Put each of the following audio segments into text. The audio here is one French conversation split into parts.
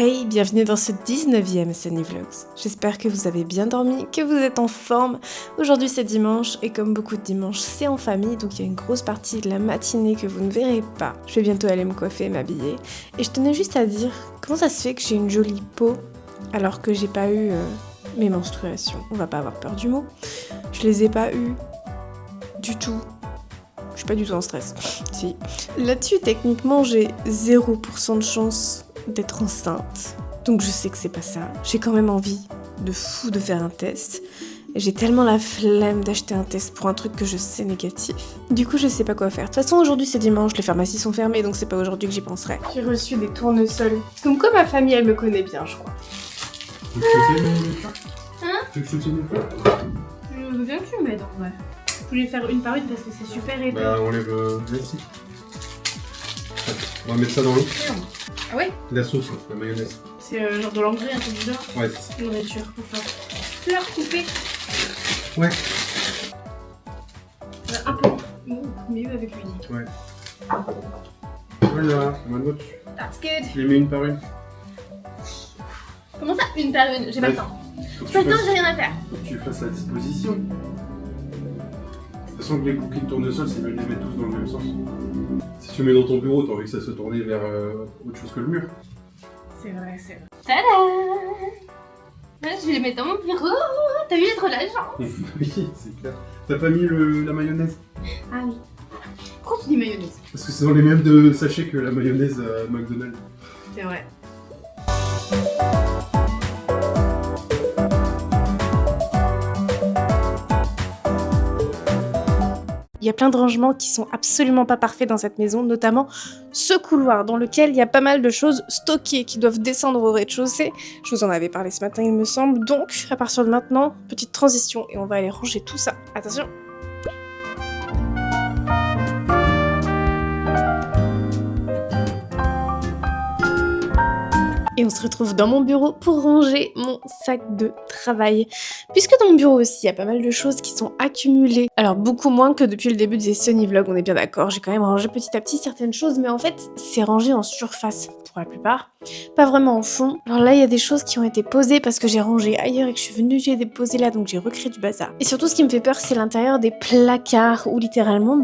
Hey, bienvenue dans ce 19e Sunny Vlogs. J'espère que vous avez bien dormi, que vous êtes en forme. Aujourd'hui c'est dimanche et comme beaucoup de dimanches c'est en famille, donc il y a une grosse partie de la matinée que vous ne verrez pas. Je vais bientôt aller me coiffer et m'habiller. Et je tenais juste à dire, comment ça se fait que j'ai une jolie peau alors que j'ai pas eu mes menstruations? On va pas avoir peur du mot. Je les ai pas eues du tout. Je suis pas du tout en stress. Si. Là-dessus, techniquement, j'ai 0% de chance d'être enceinte. Donc je sais que c'est pas ça. J'ai quand même envie de fou de faire un test. J'ai tellement la flemme d'acheter un test pour un truc que je sais négatif. Du coup, je sais pas quoi faire. De toute façon, aujourd'hui c'est dimanche, les pharmacies sont fermées, donc c'est pas aujourd'hui que j'y penserai. J'ai reçu des tournesols. Comme quoi ma famille, elle me connaît bien, je crois. Tu veux que je te tienne une fois? Hein? Tu veux que je te tienne une fois? Je veux bien que tu m'aides en vrai. Je voulais faire une par une parce que c'est super épais. Bah, on lève ici. On va mettre ça dans l'eau. Ah ouais? La sauce, la mayonnaise. C'est genre de l'engrais, un peu du genre. Ouais, c'est ça. Nourriture, enfin. Fleurs coupées. Ouais. Un peu mieux avec l'huile. Ouais. Voilà, one watch. That's good. Je les mets une par une. Comment ça, une par une? J'ai pas le temps. Faut que J'ai pas tu le temps, fasses- j'ai rien à faire. faut que tu fasses la disposition. De toute façon, que les cookies de tournesol, c'est mieux de les mettre tous dans le même sens. Si tu mets dans ton bureau, t'as envie que ça se tourne vers autre chose que le mur. C'est vrai, c'est vrai. Tada! Là, je vais les mettre dans mon bureau. T'as vu, j'ai trop la chance. Oui, c'est clair. T'as pas mis la mayonnaise? Ah oui. Pourquoi tu dis mayonnaise? Parce que c'est dans les mêmes de sachets que la mayonnaise à McDonald's. C'est vrai. Il y a plein de rangements qui sont absolument pas parfaits dans cette maison, notamment ce couloir dans lequel il y a pas mal de choses stockées qui doivent descendre au rez-de-chaussée. Je vous en avais parlé ce matin, il me semble. Donc, à partir de maintenant, petite transition et on va aller ranger tout ça. Attention! Et on se retrouve dans mon bureau pour ranger mon sac de travail. Puisque dans mon bureau aussi, il y a pas mal de choses qui sont accumulées. Alors beaucoup moins que depuis le début des Sunny Vlogs, on est bien d'accord. J'ai quand même rangé petit à petit certaines choses, mais en fait, c'est rangé en surface pour la plupart. Pas vraiment en fond. Alors là, il y a des choses qui ont été posées parce que j'ai rangé ailleurs et que je suis venue, j'ai déposé là, donc j'ai recréé du bazar. Et surtout, ce qui me fait peur, c'est l'intérieur des placards où littéralement,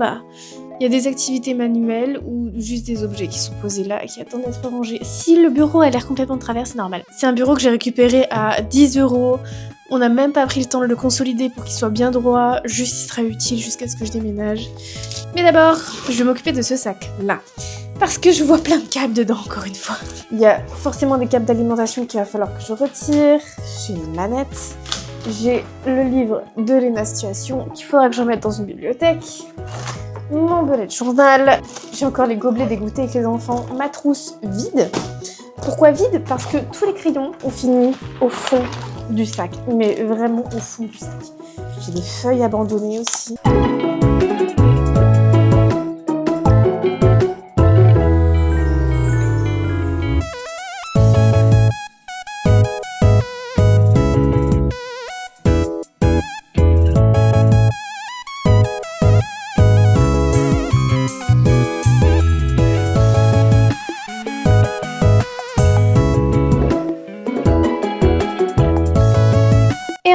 il y a des activités manuelles ou juste des objets qui sont posés là et qui attendent d'être rangés. Si le bureau a l'air complètement de travers, c'est normal. C'est un bureau que j'ai récupéré à 10 €. On n'a même pas pris le temps de le consolider pour qu'il soit bien droit. Juste, il sera utile jusqu'à ce que je déménage. Mais d'abord, je vais m'occuper de ce sac-là. Parce que je vois plein de câbles dedans, encore une fois. Il y a forcément des câbles d'alimentation qu'il va falloir que je retire. J'ai une manette. J'ai le livre de Léna Situation qu'il faudra que je remette dans une bibliothèque. Mon bonnet de journal, j'ai encore les gobelets des goûters avec les enfants, ma trousse vide. Pourquoi vide? Parce que tous les crayons ont fini au fond du sac, mais vraiment au fond du sac. J'ai des feuilles abandonnées aussi.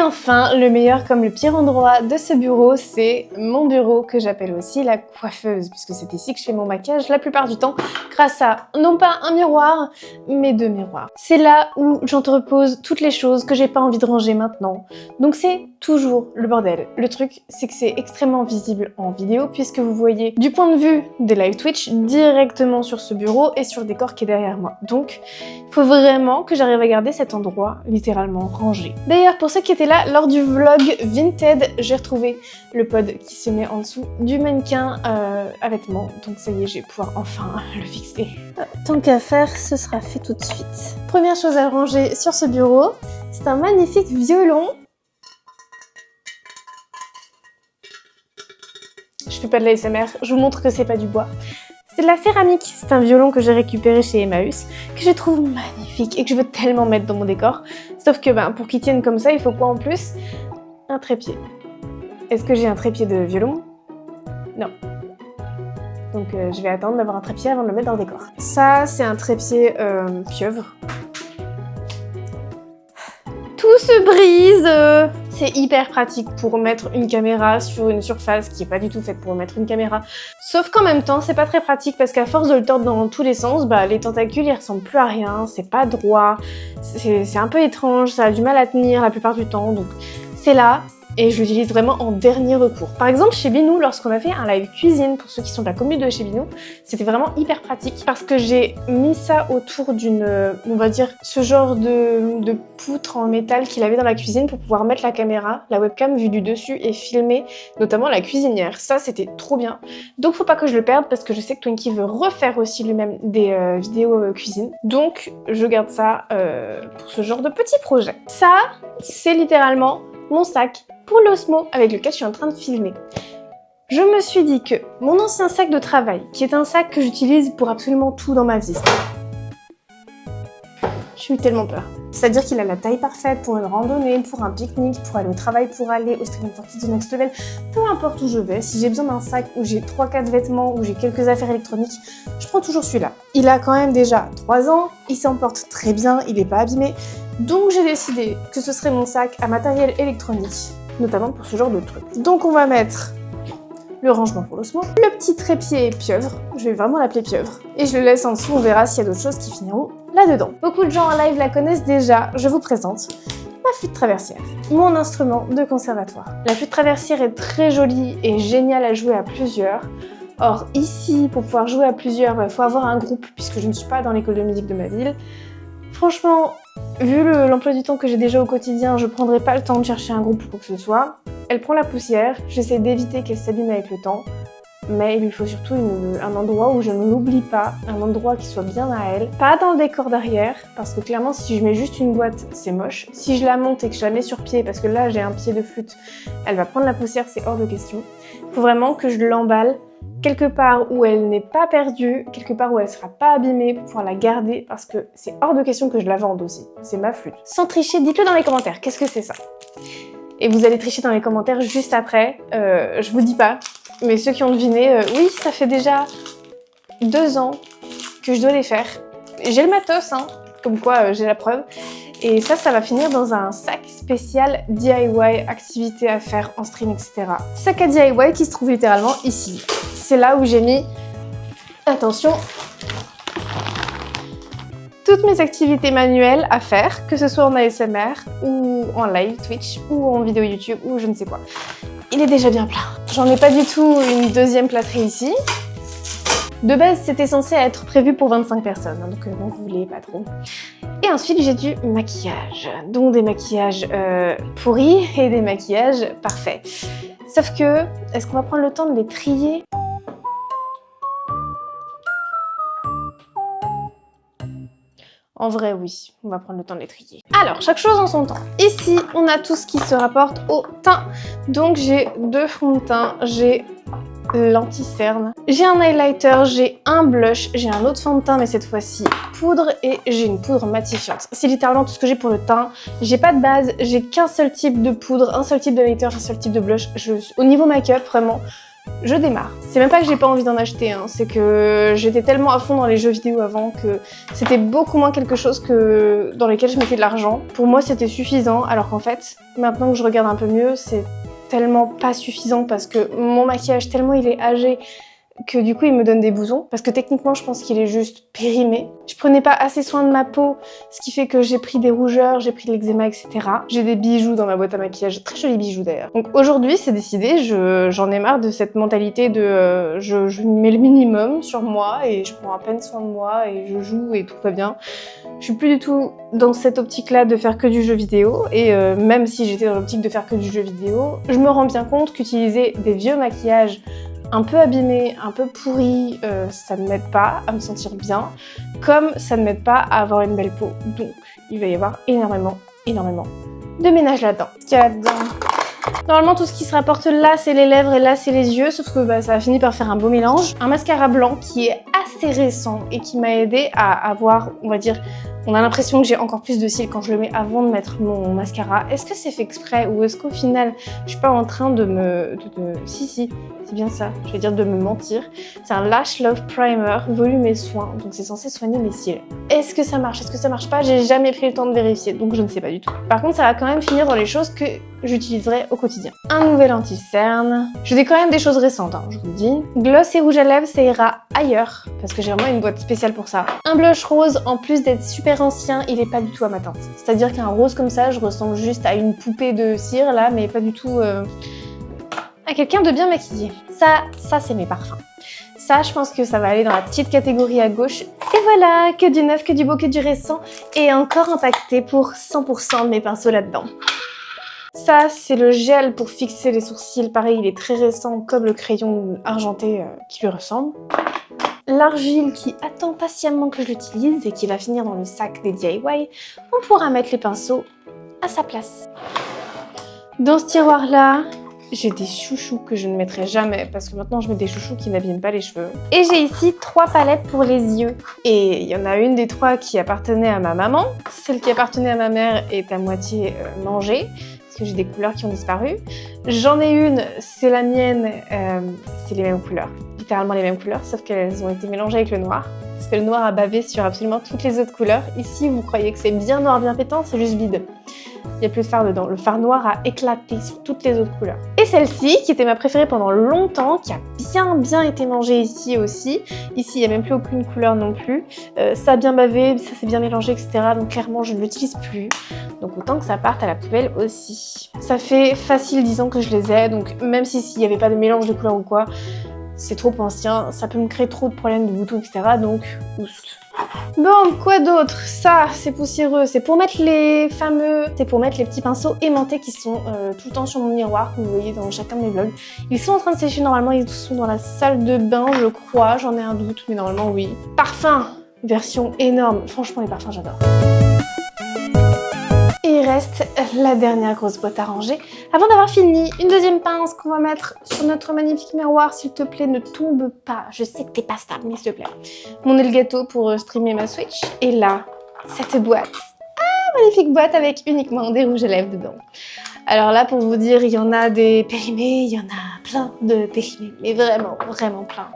Enfin, le meilleur comme le pire endroit de ce bureau, c'est mon bureau que j'appelle aussi la coiffeuse, puisque c'est ici que je fais mon maquillage la plupart du temps, grâce à non pas un miroir, mais 2 miroirs. C'est là où j'entrepose toutes les choses que j'ai pas envie de ranger maintenant. Donc c'est toujours le bordel. Le truc, c'est que c'est extrêmement visible en vidéo, puisque vous voyez du point de vue des live Twitch directement sur ce bureau et sur le décor qui est derrière moi. Donc, il faut vraiment que j'arrive à garder cet endroit littéralement rangé. D'ailleurs, pour ceux qui étaient là lors du vlog Vinted, j'ai retrouvé le pod qui se met en dessous du mannequin à vêtements. Donc ça y est, je vais pouvoir enfin le fixer. Tant qu'à faire, ce sera fait tout de suite. Première chose à ranger sur ce bureau, c'est un magnifique violon. Je fais pas de l'ASMR, je vous montre que c'est pas du bois. C'est de la céramique, c'est un violon que j'ai récupéré chez Emmaüs, que je trouve magnifique et que je veux tellement mettre dans mon décor. Sauf que pour qu'il tienne comme ça, il faut quoi en plus? Un trépied. Est-ce que j'ai un trépied de violon? Non. Donc je vais attendre d'avoir un trépied avant de le mettre dans le décor. Ça, c'est un trépied pieuvre. tout se brise. C'est hyper pratique pour mettre une caméra sur une surface qui est pas du tout faite pour mettre une caméra. Sauf qu'en même temps, c'est pas très pratique parce qu'à force de le tordre dans tous les sens, bah les tentacules ils ressemblent plus à rien, c'est pas droit, c'est un peu étrange, ça a du mal à tenir la plupart du temps, donc c'est là. Et je l'utilise vraiment en dernier recours. Par exemple, chez Binou, lorsqu'on a fait un live cuisine, pour ceux qui sont de la commune de chez Binou, c'était vraiment hyper pratique parce que j'ai mis ça autour d'une, on va dire, ce genre de poutre en métal qu'il avait dans la cuisine pour pouvoir mettre la caméra, la webcam vue du dessus et filmer notamment la cuisinière. Ça, c'était trop bien. Donc, faut pas que je le perde parce que je sais que Twinkie veut refaire aussi lui-même des vidéos cuisine. Donc, je garde ça pour ce genre de petit projet. Ça, c'est littéralement mon sac pour l'Osmo avec lequel je suis en train de filmer. Je me suis dit que mon ancien sac de travail, qui est un sac que j'utilise pour absolument tout dans ma vie, j'ai eu tellement peur. C'est-à-dire qu'il a la taille parfaite pour une randonnée, pour un pique-nique, pour aller au travail, pour aller au Streaming for Kids Next Level, peu importe où je vais, si j'ai besoin d'un sac où j'ai 3-4 vêtements, où j'ai quelques affaires électroniques, je prends toujours celui-là. Il a quand même déjà 3 ans, il s'en porte très bien, il n'est pas abîmé, donc j'ai décidé que ce serait mon sac à matériel électronique, notamment pour ce genre de trucs. Donc on va mettre le rangement pour l'Osmo, le petit trépied pieuvre, je vais vraiment l'appeler pieuvre, et je le laisse en dessous, on verra s'il y a d'autres choses qui finiront là-dedans. Beaucoup de gens en live la connaissent déjà, je vous présente ma flûte traversière, mon instrument de conservatoire. La flûte traversière est très jolie et géniale à jouer à plusieurs. Or ici, pour pouvoir jouer à plusieurs, il faut avoir un groupe puisque je ne suis pas dans l'école de musique de ma ville. Franchement, vu l'emploi du temps que j'ai déjà au quotidien, je prendrai pas le temps de chercher un groupe pour que ce soit. Elle prend la poussière, j'essaie d'éviter qu'elle s'abîme avec le temps, mais il lui faut surtout un endroit où je ne l'oublie pas, un endroit qui soit bien à elle. Pas dans le décor derrière, parce que clairement si je mets juste une boîte, c'est moche. Si je la monte et que je la mets sur pied, parce que là j'ai un pied de flûte, elle va prendre la poussière, c'est hors de question. Il faut vraiment que je l'emballe quelque part où elle n'est pas perdue, quelque part où elle sera pas abîmée pour pouvoir la garder, parce que c'est hors de question que je la vende aussi. C'est ma flûte. Sans tricher, dites-le dans les commentaires, qu'est-ce que c'est ça? Et vous allez tricher dans les commentaires juste après, je vous dis pas. Mais ceux qui ont deviné, oui, ça fait déjà 2 ans que je dois les faire. J'ai le matos, hein, comme quoi j'ai la preuve. Et ça va finir dans un sac spécial DIY, activité à faire en stream, etc. Sac à DIY qui se trouve littéralement ici. C'est là où j'ai mis, attention, toutes mes activités manuelles à faire, que ce soit en ASMR, ou en live Twitch, ou en vidéo YouTube, ou je ne sais quoi. Il est déjà bien plein. J'en ai pas du tout une deuxième plâtrée ici. De base, c'était censé être prévu pour 25 personnes, hein, donc vous voulez pas trop. Et ensuite, j'ai du maquillage, dont des maquillages pourris et des maquillages parfaits. Sauf que, est-ce qu'on va prendre le temps de les trier ? En vrai, oui, on va prendre le temps de les trier. Alors, chaque chose en son temps. Ici, on a tout ce qui se rapporte au teint. Donc, j'ai 2 fonds de teint, j'ai l'anti-cerne, j'ai un highlighter, j'ai un blush, j'ai un autre fond de teint, mais cette fois-ci poudre, et j'ai une poudre matifiante. C'est littéralement tout ce que j'ai pour le teint. J'ai pas de base, j'ai qu'un seul type de poudre, un seul type de highlighter, un seul type de blush. Au niveau make-up, vraiment, je démarre. C'est même pas que j'ai pas envie d'en acheter, hein. C'est que j'étais tellement à fond dans les jeux vidéo avant que c'était beaucoup moins quelque chose que dans lesquels je mettais de l'argent. Pour moi, c'était suffisant, alors qu'en fait, maintenant que je regarde un peu mieux, c'est tellement pas suffisant parce que mon maquillage, tellement il est âgé que du coup il me donne des bousons, parce que techniquement je pense qu'il est juste périmé. Je prenais pas assez soin de ma peau, ce qui fait que j'ai pris des rougeurs, j'ai pris de l'eczéma, etc. J'ai des bijoux dans ma boîte à maquillage, très jolis bijoux d'ailleurs. Donc aujourd'hui c'est décidé, j'en ai marre de cette mentalité de je mets le minimum sur moi et je prends à peine soin de moi et je joue et tout va bien. Je suis plus du tout dans cette optique-là de faire que du jeu vidéo, et même si j'étais dans l'optique de faire que du jeu vidéo, je me rends bien compte qu'utiliser des vieux maquillages un peu abîmés, un peu pourris, ça ne m'aide pas à me sentir bien, comme ça ne m'aide pas à avoir une belle peau. Donc il va y avoir énormément de ménage là-dedans. Ce qu'il y a là-dedans. Normalement tout ce qui se rapporte là c'est les lèvres et là c'est les yeux, sauf que ça a fini par faire un beau mélange. Un mascara blanc qui est assez récent et qui m'a aidé à avoir, on va dire, On a l'impression que j'ai encore plus de cils quand je le mets avant de mettre mon mascara. Est-ce que c'est fait exprès ou est-ce qu'au final, je suis pas en train de me... Si, c'est bien ça, je vais dire de me mentir. C'est un Lash Love Primer, volume et soin, donc c'est censé soigner mes cils. Est-ce que ça marche? Est-ce que ça marche pas? J'ai jamais pris le temps de vérifier, donc je ne sais pas du tout. Par contre, ça va quand même finir dans les choses que j'utiliserai au quotidien. Un nouvel anti-cerne. Je dis quand même des choses récentes, hein, je vous le dis. Gloss et rouge à lèvres, ça ira ailleurs, parce que j'ai vraiment une boîte spéciale pour ça. Un blush rose, en plus d'être super ancien, il est pas du tout à ma teinte. C'est-à-dire qu'un rose comme ça, je ressemble juste à une poupée de cire, là, mais pas du tout à quelqu'un de bien maquillé. Ça c'est mes parfums. Ça, je pense que ça va aller dans la petite catégorie à gauche. Et voilà, que du neuf, que du beau, que du récent, et encore impacté pour 100% de mes pinceaux là-dedans. Ça, c'est le gel pour fixer les sourcils. Pareil, il est très récent, comme le crayon argenté qui lui ressemble. L'argile qui attend patiemment que je l'utilise et qui va finir dans le sac des DIY. On pourra mettre les pinceaux à sa place. Dans ce tiroir-là, j'ai des chouchous que je ne mettrai jamais parce que maintenant je mets des chouchous qui n'abîment pas les cheveux. Et j'ai ici 3 palettes pour les yeux. Et il y en a une des 3 qui appartenait à ma maman. Celle qui appartenait à ma mère est à moitié mangée parce que j'ai des couleurs qui ont disparu. J'en ai une, c'est la mienne, c'est les mêmes couleurs. Littéralement les mêmes couleurs, sauf qu'elles ont été mélangées avec le noir. Parce que le noir a bavé sur absolument toutes les autres couleurs. Ici, vous croyez que c'est bien noir, bien pétant, c'est juste vide. Il n'y a plus de fard dedans. Le fard noir a éclaté sur toutes les autres couleurs. Et celle-ci, qui était ma préférée pendant longtemps, qui a bien été mangée ici aussi. Ici, il n'y a même plus aucune couleur non plus. Ça a bien bavé, ça s'est bien mélangé, etc. Donc clairement, je ne l'utilise plus. Donc autant que ça parte à la poubelle aussi. Ça fait facile 10 ans que je les ai, donc même s'il n'y avait pas de mélange de couleurs ou quoi, c'est trop ancien, ça peut me créer trop de problèmes de boutons, etc. Donc, oust. Bon, quoi d'autre? Ça, c'est poussiéreux. C'est pour mettre les petits pinceaux aimantés qui sont tout le temps sur mon miroir, que vous voyez dans chacun de mes vlogs. Ils sont en train de sécher normalement, ils sont dans la salle de bain, je crois. J'en ai un doute, mais normalement, oui. Parfum, version énorme. Franchement, les parfums, j'adore. Et il reste la dernière grosse boîte à ranger. Avant d'avoir fini, une deuxième pince qu'on va mettre sur notre magnifique miroir. S'il te plaît, ne tombe pas. Je sais que t'es pas stable, mais s'il te plaît. Mon Elgato pour streamer ma Switch. Et là, cette boîte. Ah, magnifique boîte avec uniquement des rouges à lèvres dedans. Alors là, pour vous dire, il y en a des périmés, il y en a plein de périmés. Mais vraiment, vraiment plein.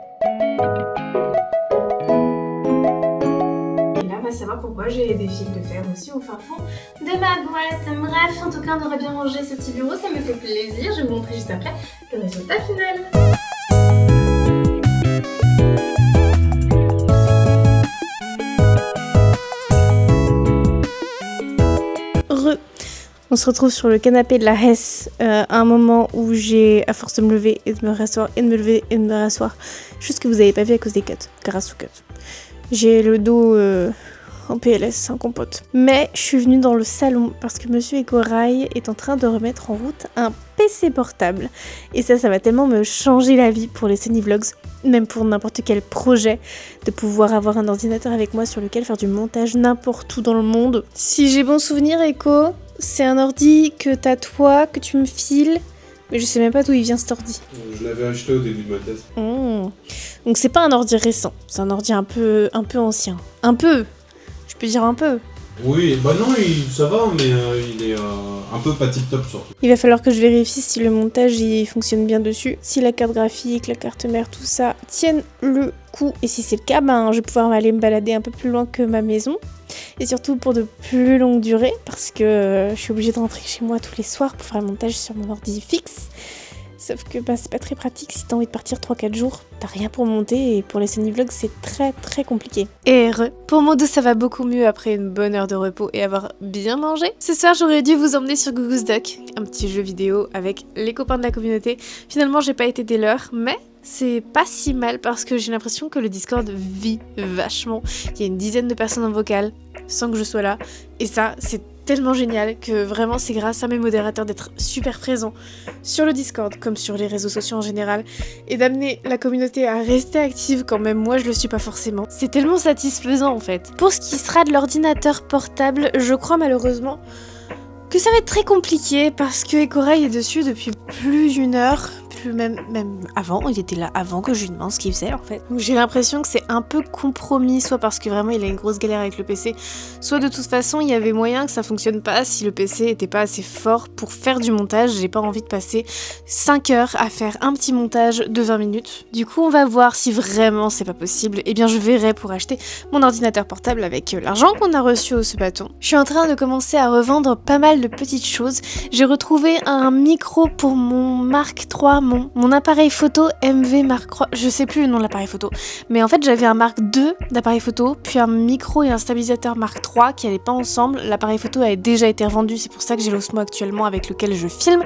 Savoir pourquoi j'ai des fils de fer aussi au fin fond de ma boîte. Bref, en tout cas, on aurait bien rangé ce petit bureau, ça me fait plaisir. Je vais vous montrer juste après le résultat final. On se retrouve sur le canapé de la Hesse à un moment où j'ai, à force de me lever et de me rasseoir et de me lever et de me rasseoir, juste que vous n'avez pas vu à cause des cuts, grâce aux cuts. J'ai le dos en PLS, en compote. Mais je suis venue dans le salon parce que Monsieur Ecorail est en train de remettre en route un PC portable. Et ça va tellement me changer la vie pour les Cinévlogs, même pour n'importe quel projet, de pouvoir avoir un ordinateur avec moi sur lequel faire du montage n'importe où dans le monde. Si j'ai bon souvenir, Eco, c'est un ordi que t'as toi, que tu me files, mais je sais même pas d'où il vient cet ordi. Je l'avais acheté au début de ma thèse. Donc c'est pas un ordi récent, c'est un ordi un peu ancien. Un peu, je peux dire un peu. Oui, bah non, ça va, mais il est un peu pas tip top surtout. Il va falloir que je vérifie si le montage il fonctionne bien dessus, si la carte graphique, la carte mère, tout ça tiennent le coup. Et si c'est le cas, je vais pouvoir aller me balader un peu plus loin que ma maison. Et surtout pour de plus longues durées, parce que je suis obligée de rentrer chez moi tous les soirs pour faire le montage sur mon ordi fixe. Sauf que c'est pas très pratique si t'as envie de partir 3-4 jours, t'as rien pour monter et pour les Cinévlogs c'est très compliqué. Et pour Modo ça va beaucoup mieux après une bonne heure de repos et avoir bien mangé. Ce soir j'aurais dû vous emmener sur Googoo's Duck, un petit jeu vidéo avec les copains de la communauté. Finalement j'ai pas été des leurs, mais c'est pas si mal parce que j'ai l'impression que le Discord vit vachement. Il y a une dizaine de personnes en vocal sans que je sois là et ça c'est tellement génial que vraiment c'est grâce à mes modérateurs d'être super présents sur le Discord comme sur les réseaux sociaux en général et d'amener la communauté à rester active quand même moi je le suis pas forcément. C'est tellement satisfaisant en fait. Pour ce qui sera de l'ordinateur portable, je crois malheureusement que ça va être très compliqué parce que Ecorail est dessus depuis plus d'une heure, depuis même avant, il était là avant que je lui demande ce qu'il faisait en fait. Donc j'ai l'impression que c'est un peu compromis, soit parce que vraiment il a une grosse galère avec le PC, soit de toute façon il y avait moyen que ça fonctionne pas si le PC était pas assez fort pour faire du montage. J'ai pas envie de passer 5 heures à faire un petit montage de 20 minutes. Du coup on va voir si vraiment c'est pas possible, et bien je verrai pour acheter mon ordinateur portable avec l'argent qu'on a reçu au ce bâton. Je suis en train de commencer à revendre pas mal de petites choses. J'ai retrouvé un micro pour mon Mark III, mon appareil photo MV Mark III, je sais plus le nom de l'appareil photo, mais en fait j'avais un Mark II d'appareil photo, puis un micro et un stabilisateur Mark III qui allaient pas ensemble. L'appareil photo avait déjà été revendu, c'est pour ça que j'ai l'Osmo actuellement avec lequel je filme,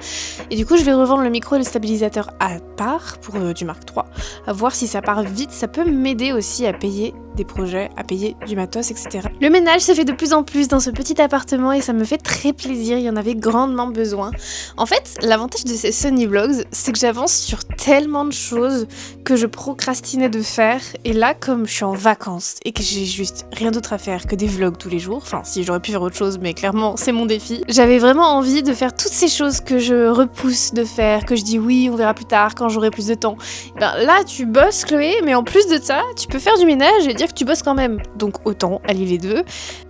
et du coup je vais revendre le micro et le stabilisateur à part pour du Mark III, à voir si ça part vite, ça peut m'aider aussi à payer des projets, à payer du matos, etc. Le ménage se fait de plus en plus dans ce petit appartement et ça me fait très plaisir, il y en avait grandement besoin. En fait, l'avantage de ces Sony Vlogs, c'est que j'avance sur tellement de choses que je procrastinais de faire, et là, comme je suis en vacances et que j'ai juste rien d'autre à faire que des vlogs tous les jours, enfin si j'aurais pu faire autre chose, mais clairement c'est mon défi, j'avais vraiment envie de faire toutes ces choses que je repousse de faire, que je dis oui, on verra plus tard quand j'aurai plus de temps. Et ben là, tu bosses Chloé, mais en plus de ça, tu peux faire du ménage et dire que tu bosses quand même. Donc autant allier les deux.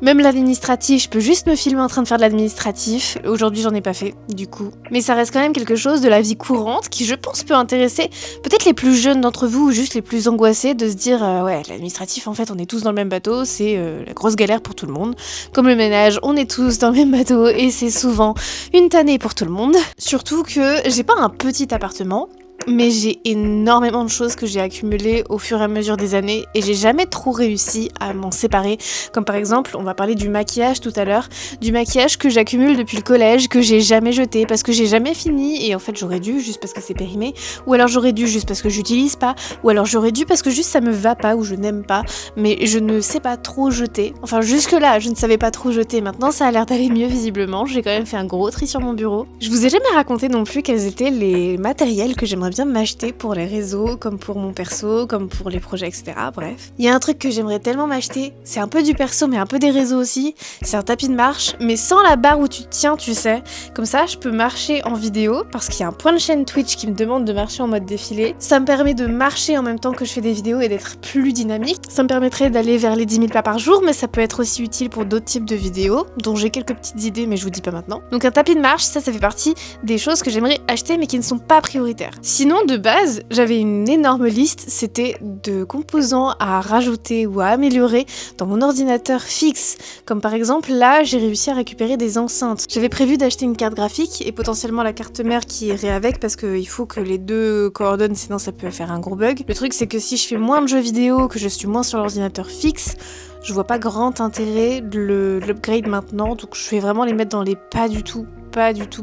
Même l'administratif, je peux juste me filmer en train de faire de l'administratif. Aujourd'hui, j'en ai pas fait, du coup. Mais ça reste quand même quelque chose de la vie courante qui, je pense, peut intéresser peut-être les plus jeunes d'entre vous ou juste les plus angoissés de se dire ouais, l'administratif, en fait, on est tous dans le même bateau, c'est la grosse galère pour tout le monde. Comme le ménage, on est tous dans le même bateau et c'est souvent une tannée pour tout le monde. Surtout que j'ai pas un petit appartement, mais j'ai énormément de choses que j'ai accumulées au fur et à mesure des années et j'ai jamais trop réussi à m'en séparer. Comme par exemple, on va parler du maquillage tout à l'heure, du maquillage que j'accumule depuis le collège, que j'ai jamais jeté parce que j'ai jamais fini, et en fait j'aurais dû juste parce que c'est périmé, ou alors j'aurais dû juste parce que j'utilise pas, ou alors j'aurais dû parce que juste ça me va pas ou je n'aime pas, mais je ne sais pas trop jeter. Enfin jusque là je ne savais pas trop jeter, maintenant ça a l'air d'aller mieux visiblement, j'ai quand même fait un gros tri sur mon bureau. Je vous ai jamais raconté non plus quels étaient les matériels que j'aimerais bien m'acheter pour les réseaux, comme pour mon perso, comme pour les projets, etc. Bref. Il y a un truc que j'aimerais tellement m'acheter, c'est un peu du perso mais un peu des réseaux aussi, c'est un tapis de marche, mais sans la barre où tu te tiens, tu sais. Comme ça, je peux marcher en vidéo, parce qu'il y a un point de chaîne Twitch qui me demande de marcher en mode défilé. Ça me permet de marcher en même temps que je fais des vidéos et d'être plus dynamique. Ça me permettrait d'aller vers les 10 000 pas par jour, mais ça peut être aussi utile pour d'autres types de vidéos, dont j'ai quelques petites idées mais je vous dis pas maintenant. Donc un tapis de marche, ça fait partie des choses que j'aimerais acheter mais qui ne sont pas prioritaires. Sinon, de base, j'avais une énorme liste, c'était de composants à rajouter ou à améliorer dans mon ordinateur fixe. Comme par exemple, là, j'ai réussi à récupérer des enceintes. J'avais prévu d'acheter une carte graphique et potentiellement la carte mère qui irait avec, parce qu'il faut que les deux coordonnent, sinon ça peut faire un gros bug. Le truc, c'est que si je fais moins de jeux vidéo, que je suis moins sur l'ordinateur fixe, je vois pas grand intérêt de l'upgrade maintenant, donc je vais vraiment les mettre dans les pas du tout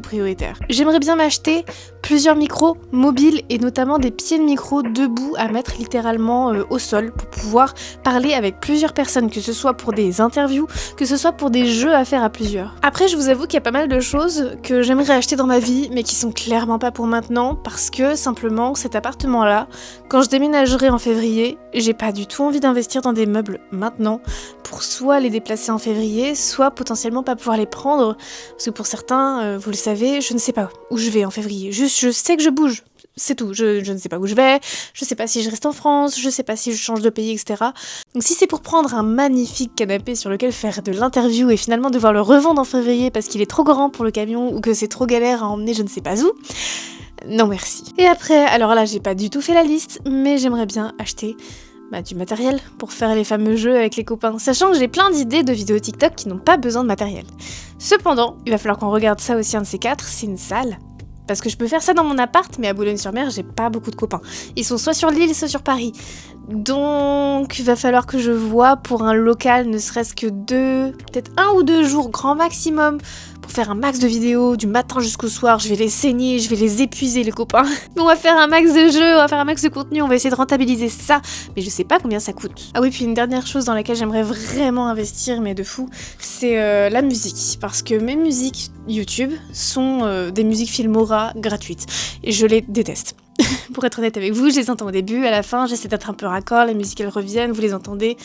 prioritaires. J'aimerais bien m'acheter plusieurs micros mobiles et notamment des pieds de micro debout à mettre littéralement au sol pour pouvoir parler avec plusieurs personnes, que ce soit pour des interviews, que ce soit pour des jeux à faire à plusieurs. Après, je vous avoue qu'il y a pas mal de choses que j'aimerais acheter dans ma vie mais qui sont clairement pas pour maintenant, parce que simplement cet appartement-là, quand je déménagerai en février, j'ai pas du tout envie d'investir dans des meubles maintenant pour soit les déplacer en février, soit potentiellement pas pouvoir les prendre, parce que pour certains, vous le savez, je ne sais pas où je vais en février. Juste, je sais que je bouge, c'est tout. Je ne sais pas où je vais, je sais pas si je reste en France, je sais pas si je change de pays, etc. Donc si c'est pour prendre un magnifique canapé sur lequel faire de l'interview et finalement devoir le revendre en février parce qu'il est trop grand pour le camion ou que c'est trop galère à emmener je ne sais pas où, non merci. Et après, alors là j'ai pas du tout fait la liste, mais j'aimerais bien acheter du matériel pour faire les fameux jeux avec les copains, sachant que j'ai plein d'idées de vidéos TikTok qui n'ont pas besoin de matériel. Cependant, il va falloir qu'on regarde ça aussi un de ces quatre, c'est une salle. Parce que je peux faire ça dans mon appart, mais à Boulogne-sur-Mer, j'ai pas beaucoup de copains. Ils sont soit sur l'île, soit sur Paris. Donc, il va falloir que je voie pour un local, ne serait-ce que peut-être 1 ou 2 jours, grand maximum, pour faire un max de vidéos, du matin jusqu'au soir. Je vais les saigner, je vais les épuiser, les copains. On va faire un max de jeux, on va faire un max de contenu, on va essayer de rentabiliser ça, mais je sais pas combien ça coûte. Ah oui, puis une dernière chose dans laquelle j'aimerais vraiment investir, mais de fou, c'est la musique. Parce que mes musiques YouTube sont des musiques Filmora gratuites, et je les déteste. Pour être honnête avec vous, je les entends au début, à la fin, j'essaie d'être un peu raccord, les musiques elles reviennent, vous les entendez.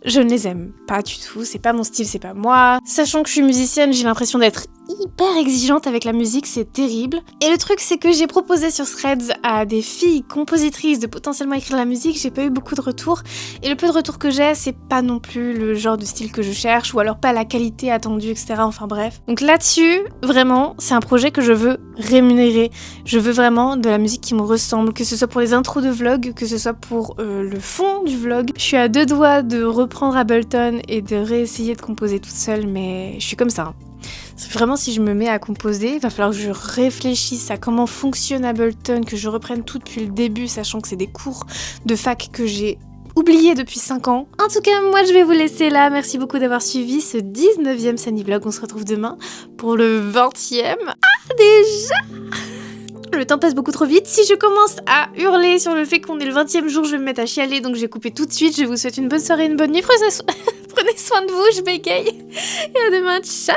Je ne les aime pas du tout, c'est pas mon style, c'est pas moi. Sachant que je suis musicienne, j'ai l'impression d'être hyper exigeante avec la musique, c'est terrible. Et le truc, c'est que j'ai proposé sur Threads à des filles compositrices de potentiellement écrire la musique, j'ai pas eu beaucoup de retours. Et le peu de retours que j'ai, c'est pas non plus le genre de style que je cherche, ou alors pas la qualité attendue, etc. Enfin bref. Donc là-dessus, vraiment, c'est un projet que je veux rémunérer. Je veux vraiment de la musique qui me ressemble, que ce soit pour les intros de vlog, que ce soit pour le fond du vlog. Je suis à 2 doigts de reprendre Ableton et de réessayer de composer toute seule, mais je suis comme ça. Hein. Vraiment, si je me mets à composer, il va falloir que je réfléchisse à comment fonctionne Ableton, que je reprenne tout depuis le début, sachant que c'est des cours de fac que j'ai oublié depuis 5 ans. En tout cas, moi je vais vous laisser là. Merci beaucoup d'avoir suivi ce 19e Sunny Vlog. On se retrouve demain pour le 20e. Ah, déjà! Le temps passe beaucoup trop vite. Si je commence à hurler sur le fait qu'on est le 20e jour, je vais me mettre à chialer, donc je vais couper tout de suite. Je vous souhaite une bonne soirée, une bonne nuit. Prenez soin de vous, je bégaye. Et à demain, ciao!